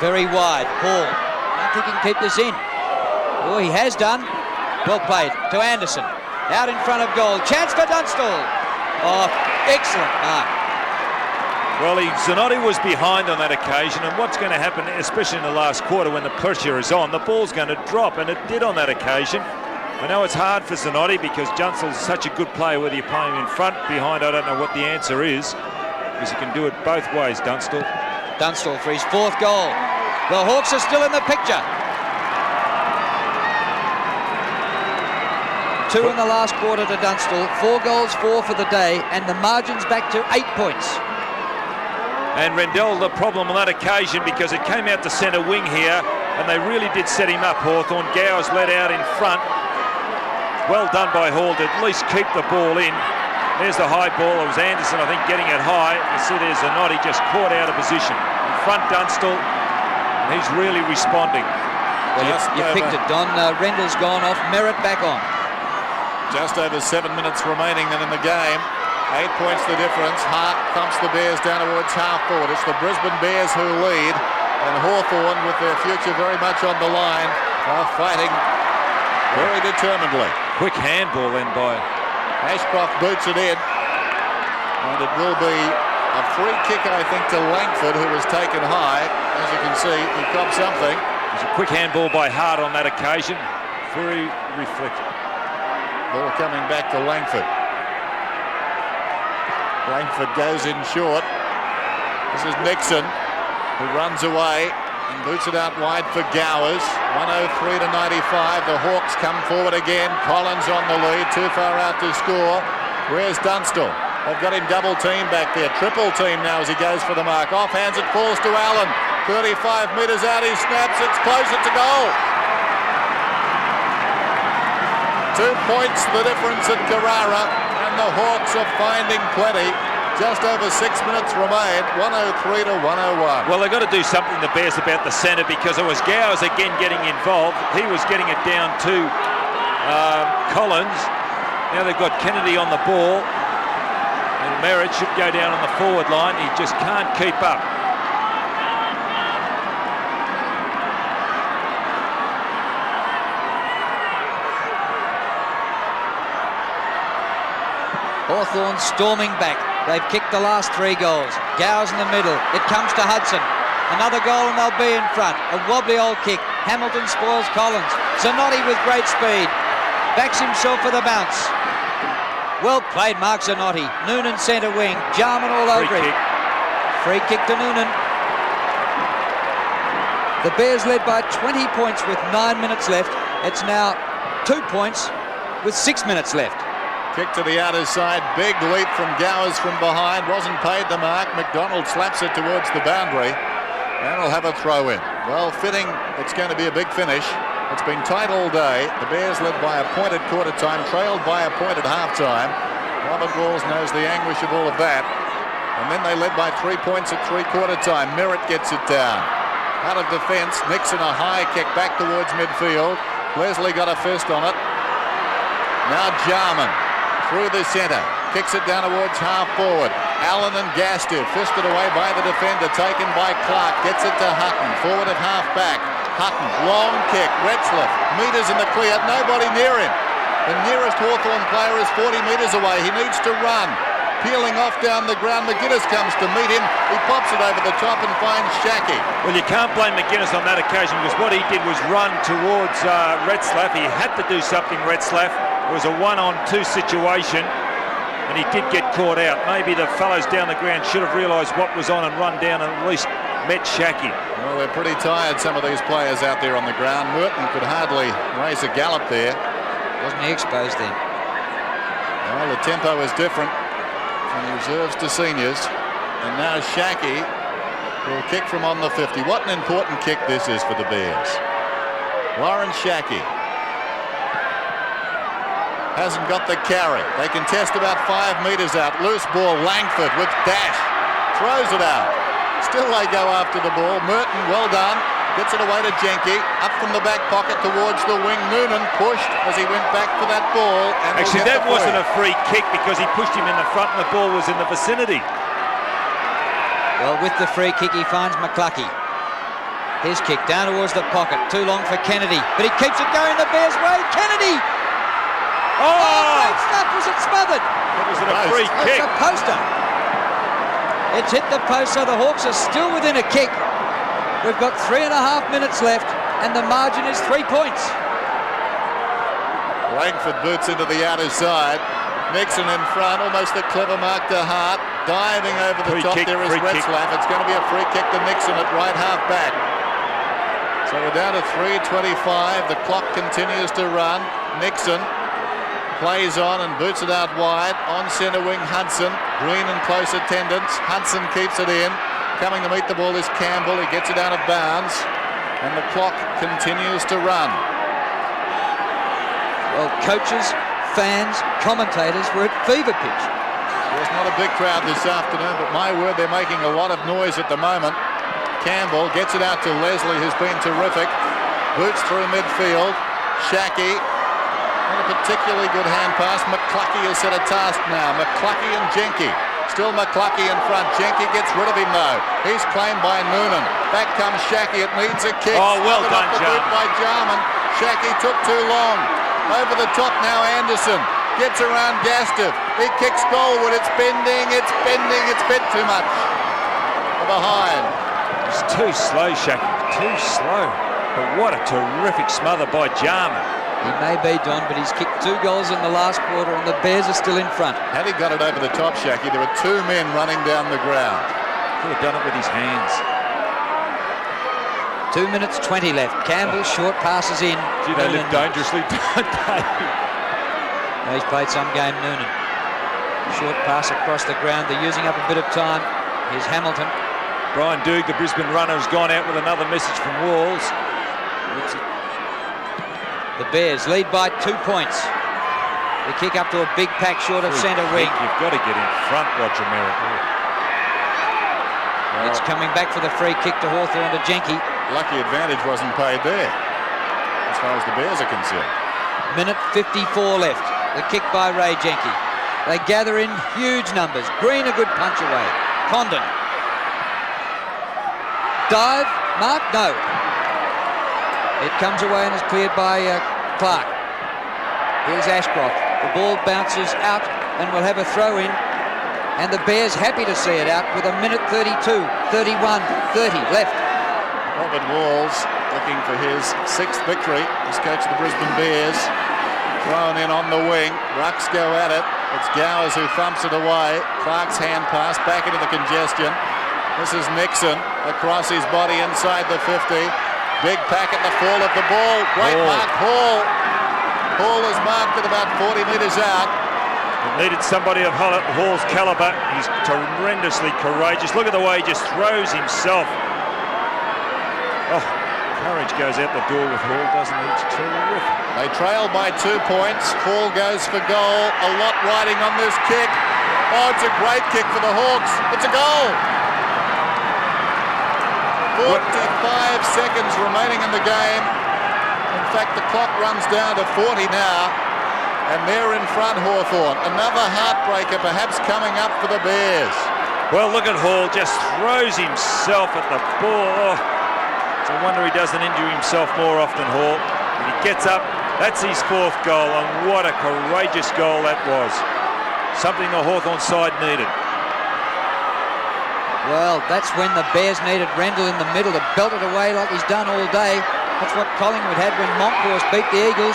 Very wide. Hall. I think he can keep this in. Oh, he has done. Well played to Anderson. Out in front of goal. Chance for Dunstall. Oh, excellent mark. Well, Zanotti was behind on that occasion, and what's going to happen, especially in the last quarter when the pressure is on, the ball's going to drop, and it did on that occasion. I know it's hard for Zanotti because Dunstall's such a good player, whether you play him in front, behind, I don't know what the answer is, because he can do it both ways, Dunstall. Dunstall for his 4th goal. The Hawks are still in the picture. 2 in the last quarter to Dunstall, 4 goals, 4 for the day, and the margin's back to 8 points. And Rendell, the problem on that occasion, because it came out to centre wing here, and they really did set him up, Hawthorn. Gowers led out in front. Well done by Hall to at least keep the ball in. There's the high ball. It was Anderson, I think, getting it high. You see there's Zanotti just caught out of position. In front, Dunstall, and he's really responding. Well, you picked it, Don. Rendell's gone off, Merritt back on. Just over 7 minutes remaining then in the game. 8 points the difference. Hart thumps the Bears down towards half forward. It's the Brisbane Bears who lead, and Hawthorn, with their future very much on the line, are fighting very determinedly. Quick handball then by Ashcroft boots it in, and it will be a free kick, I think, to Langford, who was taken high. As you can see, he copped something. It was a quick handball by Hart on that occasion. Very reflective. Ball coming back to Langford. Langford goes in short. This is Nixon, who runs away and boots it out wide for Gowers. 103 to 95. The Hawks come forward again. Collins on the lead, too far out to score. Where's Dunstall? They've got him double team back there. Triple team now as he goes for the mark. Offhands, it falls to Allen. 35 metres out, he snaps. It's closer to goal. 2 points the difference at Carrara, and the Hawks are finding plenty. Just over 6 minutes remain, 103 to 101. Well, they've got to do something, the Bears, about the centre, because it was Gowers again getting involved. He was getting it down to Collins. Now they've got Kennedy on the ball, and Merritt should go down on the forward line. He just can't keep up. Hawthorn storming back. They've kicked the last 3 goals. Gowers in the middle. It comes to Hudson. Another goal and they'll be in front. A wobbly old kick. Hamilton spoils Collins. Zanotti with great speed. Backs himself for the bounce. Well played, Mark Zanotti. Noonan centre wing. Jarman all over him. Free kick to Noonan. The Bears led by 20 points with 9 minutes left. It's now 2 points with 6 minutes left. Kick to the outer side, big leap from Gowers from behind, wasn't paid the mark. McDonald slaps it towards the boundary, and will have a throw in. Well, fitting, it's going to be a big finish. It's been tight all day. The Bears led by a point at quarter time, trailed by a point at half time. Robert Walls knows the anguish of all of that. And then they led by 3 points at 3/4 time. Merritt gets it down. Out of defence, Nixon a high kick back towards midfield. Leslie got a fist on it. Now Jarman. Through the centre, kicks it down towards half forward. Allen and Gastier fisted away by the defender, taken by Clark, gets it to Hutton, forward at half back. Hutton, long kick, Retzlaff, metres in the clear, nobody near him. The nearest Hawthorn player is 40 metres away, he needs to run. Peeling off down the ground, McGuinness comes to meet him, he pops it over the top and finds Shackey. Well, you can't blame McGuinness on that occasion, because what he did was run towards Retzlaff. He had to do something, Retzlaff. It was a 1-on-2 situation, and he did get caught out. Maybe the fellows down the ground should have realised what was on and run down and at least met Shackey. Well, they're pretty tired, some of these players out there on the ground. Merton could hardly raise a gallop there. Wasn't he exposed then? Well, the tempo is different from reserves to seniors. And now Shackey will kick from on the 50. What an important kick this is for the Bears. Warren Shackey hasn't got the carry. They contest about 5 metres out. Loose ball, Langford with dash. Throws it out. Still they go after the ball. Merton, well done. Gets it away to Jenke. Up from the back pocket towards the wing. Noonan pushed as he went back for that ball. And actually, that wasn't a free kick because he pushed him in the front and the ball was in the vicinity. Well, with the free kick, he finds McClucky. His kick down towards the pocket. Too long for Kennedy. But he keeps it going the Bears' way. Kennedy! Oh, great stuff. Was it smothered? It was a free kick. It's a poster. It's hit the post, so the Hawks are still within a kick. We've got 3.5 minutes left, and the margin is 3 points. Langford boots into the outer side. Nixon in front, almost a clever mark to Hart. Diving over the top, there is Retzlaff. It's going to be a free kick to Nixon at right half back. So we're down to 3:25. The clock continues to run. Nixon plays on and boots it out wide. On centre wing, Hudson. Green in close attendance. Hudson keeps it in. Coming to meet the ball is Campbell. He gets it out of bounds. And the clock continues to run. Well, coaches, fans, commentators were at fever pitch. There's not a big crowd this afternoon, but my word, they're making a lot of noise at the moment. Campbell gets it out to Leslie, who's been terrific. Boots through midfield. Shackey, not a particularly good hand pass. McCluckey has set a task now. McCluckey and Jenke. Still McCluckey in front. Jenke gets rid of him though. He's claimed by Noonan. Back comes Shackey. It needs a kick. Oh, well done, Jarman. By Jarman. Shackey took too long. Over the top now, Anderson. Gets around Gastiff. He kicks goalward. It's bending. It's bending. It's bent too much. Behind. It's too slow, Shackey. Too slow. But what a terrific smother by Jarman. He may be, Don, but he's kicked 2 goals in the last quarter and the Bears are still in front. Had he got it over the top, Shackey, there were 2 men running down the ground. Could have done it with his hands. 2 minutes 20 left. Campbell short passes in. Gee, they live dangerously, don't they? No, he's played some game, Noonan. Short pass across the ground. They're using up a bit of time. Here's Hamilton. Brian Doog, the Brisbane runner, has gone out with another message from Walls. The Bears lead by 2 points. The kick up to a big pack short of centre wing. You've got to get in front, Roger Merritt. Well, it's coming back for the free kick to Hawthorn to Jenke. Lucky advantage wasn't paid there, as far as the Bears are concerned. Minute 54 left. The kick by Ray Jenke. They gather in huge numbers. Green a good punch away. Condon. Dive. Mark? No. It comes away and is cleared by Clark. Here's Ashcroft. The ball bounces out and we'll have a throw in. And the Bears happy to see it out with a minute 32, 31, 30 left. Robert Walls looking for his 6th victory as coach of the Brisbane Bears. Thrown in on the wing. Rucks go at it. It's Gowers who thumps it away. Clark's hand pass back into the congestion. This is Nixon across his body inside the 50. Big pack at the fall of the ball. Great mark, Hall. Hall is marked at about 40 metres out. It needed somebody of Hall's calibre. He's tremendously courageous. Look at the way he just throws himself. Oh, courage goes out the door with Hall, doesn't it? It's terrific. They trail by 2 points. Hall goes for goal. A lot riding on this kick. Oh, it's a great kick for the Hawks. It's a goal. 45 seconds remaining in the game. In fact, the clock runs down to 40 now. And they're in front, Hawthorn. Another heartbreaker perhaps coming up for the Bears. Well, look at Hall. Just throws himself at the ball. Oh, it's a wonder he doesn't injure himself more often, Hall. When he gets up, that's his 4th goal. And what a courageous goal that was. Something the Hawthorn side needed. Well, that's when the Bears needed Rendell in the middle to belt it away like he's done all day. That's what Collingwood had when Monkhorst beat the Eagles.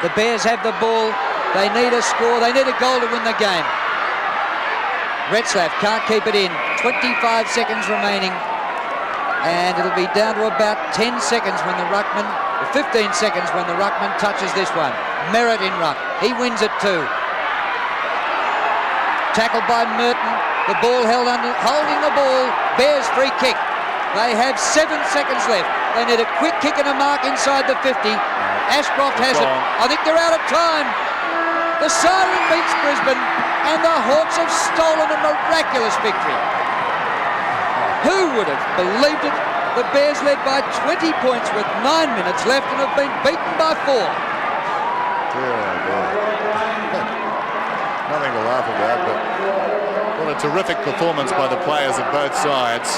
The Bears have the ball. They need a score. They need a goal to win the game. Retzlaff can't keep it in. 25 seconds remaining. And it'll be down to about 10 seconds when the ruckman, or 15 seconds when the ruckman touches this one. Merritt in ruck. He wins it too. Tackled by Merton. The ball held under, holding the ball. Bears free kick. They have 7 seconds left. They need a quick kick and a mark inside the 50. Ashcroft has it. I think they're out of time. The siren beats Brisbane and the Hawks have stolen a miraculous victory. Who would have believed it? The Bears led by 20 points with 9 minutes left and have been beaten by 4. Nothing to laugh about, but what a terrific performance by the players of both sides.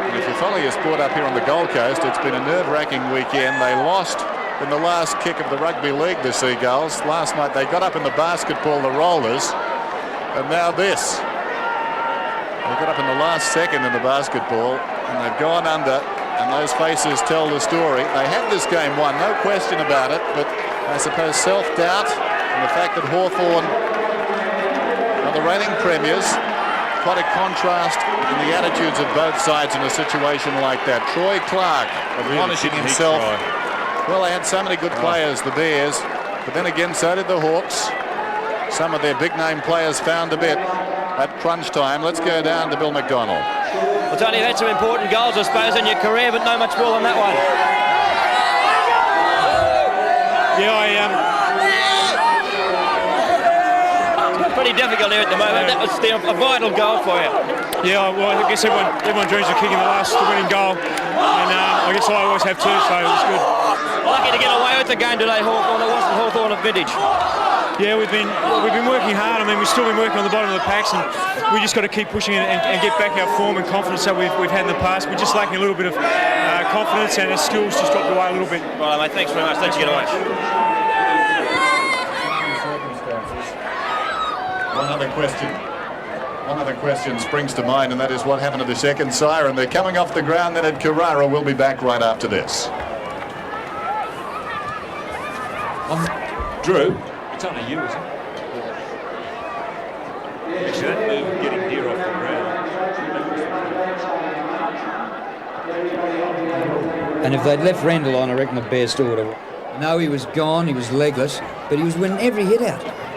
And if you follow your sport up here on the Gold Coast, it's been a nerve-wracking weekend. They lost in the last kick of the Rugby League, the Seagulls. Last night they got up in the basketball, the Rollers, and now this. They got up in the last second in the basketball, and they've gone under, and those faces tell the story. They had this game won, no question about it, but I suppose self-doubt and the fact that Hawthorn are the reigning premiers, quite a contrast in the attitudes of both sides in a situation like that. Troy Clark admonishing himself. Well, they had so many good players, the Bears, but then again, so did the Hawks. Some of their big-name players found a bit at crunch time. Let's go down to Bill McDonald. Well, Tony, you've had some important goals, I suppose, in your career, but no much more than that one. Yeah, Pretty difficult here at the moment. That was a vital goal for you. yeah. Well, I guess everyone dreams of kicking the winning goal, and I guess I always have too, so it was good. Lucky to get away with the game today, Hawthorn. It wasn't Hawthorn of vintage. Yeah, we've been working hard. I mean, we've still been working on the bottom of the packs, and we just got to keep pushing and get back our form and confidence that we've had in the past. We're just lacking a little bit of confidence, and our skills just dropped away a little bit. Right, mate. Thanks very much. Thanks for getting away. One other question springs to mind, and that is what happened to the second siren. They're coming off the ground then at Carrara. We'll be back right after this. Drew. It's only you, isn't it? Actually, that move of getting deer off the ground. And if they'd left Rendell on, I reckon the Bears still would have. No, he was gone, he was legless, but he was winning every hit out.